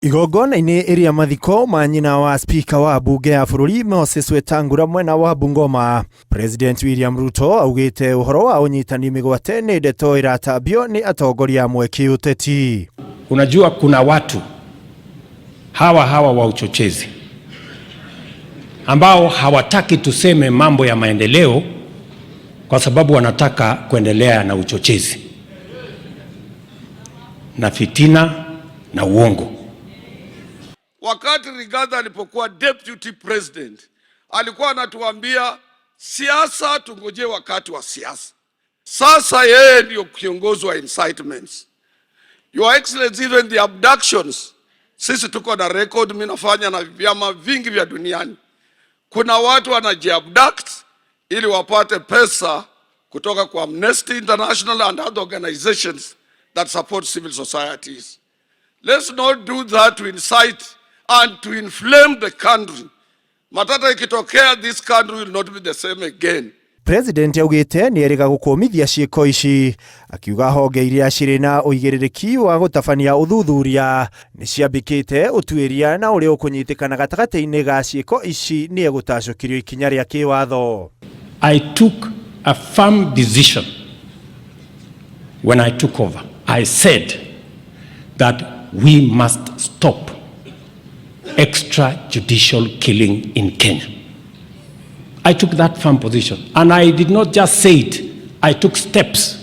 Igongona-inĩ iria mathiko ma nyina wa spika wa bunge ya bũrũri Moses Wetangula mwena wa Bungoma, President William Ruto augĩte ũhoro wa ũnyitani mĩgwate nĩ ndeto iratambio ni atongoria amwe kĩũteti. Unajua kuna watu hawa wa uchochezi ambao hawataki tuseme mambo ya maendeleo kwa sababu wanataka kuendelea na uchochezi na fitina na uongo. Wakati Rigathi alipokuwa deputy president, alikuwa anatuambia siasa tungoje wakati wa siasa. Sasa yeye ndio kiongozi wa incitements. Your Excellency, even the abductions, sisi tuko na record, mimi nafanya na vyama vingi vya duniani. Kuna watu wanajiabduct ili wapate pesa kutoka kwa Amnesty International and other organizations that support civil societies. Let's not do that to incite and to inflame the country. Matata ikitokea, this country will not be the same again. President augĩte nĩ erĩga gũkũmithia ciĩko ici, akiuga honge iria cirĩ na ũigĩrĩrĩki wa gũtabania ũthuthuria nĩ ciambĩkĩte ũtuĩria na ũrĩa ũkũnyitĩkana gatagatĩ-inĩ ga ciĩko ici nĩ egũtacũkĩrio ikinya rĩa kĩwatho. I took a firm decision when I took over. I said that we must stop extrajudicial killing in Kenya. I took that firm position, and I did not just say it, I took steps.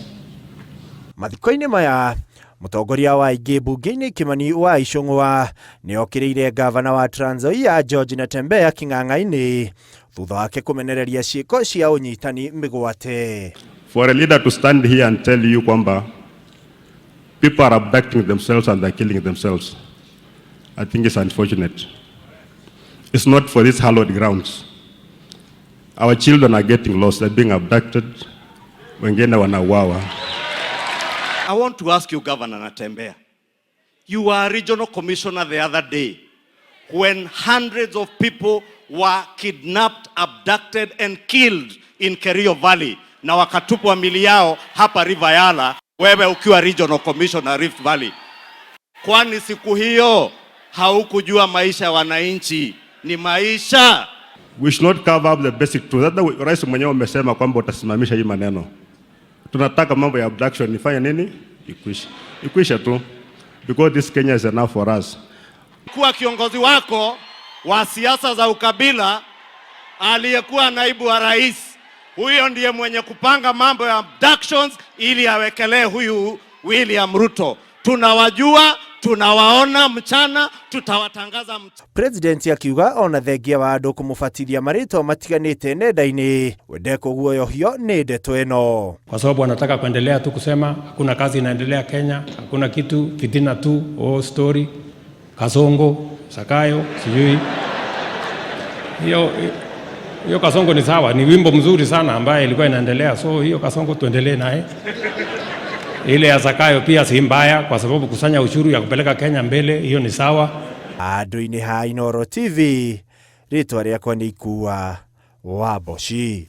Mathiko-inĩ maya mũtongoria wa aingĩ bunge-inĩ Kimani wa Icũng'wa nĩ okĩrĩire gavana wa Trans Nzoia George Natembeya kĩng'ang'a-inĩ thutha wake kũmenereria ciĩko cia ũnyitani mĩgwate. For a leader to stand here and tell you kwamba people are abducting themselves and they're killing themselves, I think it's unfortunate. It's not for these hallowed grounds. Our children are getting lost, they're being abducted, wengine wanauawa. I want to ask you, Governor Natembeya, you were a regional commissioner the other day when hundreds of people were kidnapped, abducted and killed in Kerio Valley na wakatupwa mili yao hapa River Yala, wewe ukiwa regional commissioner Rift Valley. Kwani siku hiyo haukujua maisha ya wananchi ni maisha? We should not cover up the basic truth. Hata rais mwenyewe amesema kwamba utasimamisha hii maneno. Tunataka mambo ya abduction ifanye nini? Ikwisha tu. Because this Kenya is enough for us. Kuwa kiongozi wako wa siasa za ukabila aliyekuwa naibu wa rais, huyo ndiye mwenye kupanga mambo ya abductions ili awekelee huyu William Ruto. Tunawajua, tunawaona mchana, tutawatangaza mchana. President akiuga ona thengia wa andũ kũmũbatithia marĩtwa matiganĩte nenda-inĩ Wendeko guoyohio nĩ ndeto ĩno. Kwa sababu wanataka kuendelea tu kusema hakuna kazi inaendelea Kenya, hakuna kitu, fitina tu, story, Kasongo, Sakayo, sijui. Hiyo Kasongo ni sawa, ni wimbo mzuri sana ambaye ilikuwa inaendelea, so hiyo Kasongo tuendelee naye. Ile ya Sakayo pia si mbaya kwa sababu kusanya ushuru ya kupeleka Kenya mbele, hiyo ni sawa. Andũ-inĩ ha Inooro TV, rĩtwa rĩakwa nĩ Ikuwa Waboshi.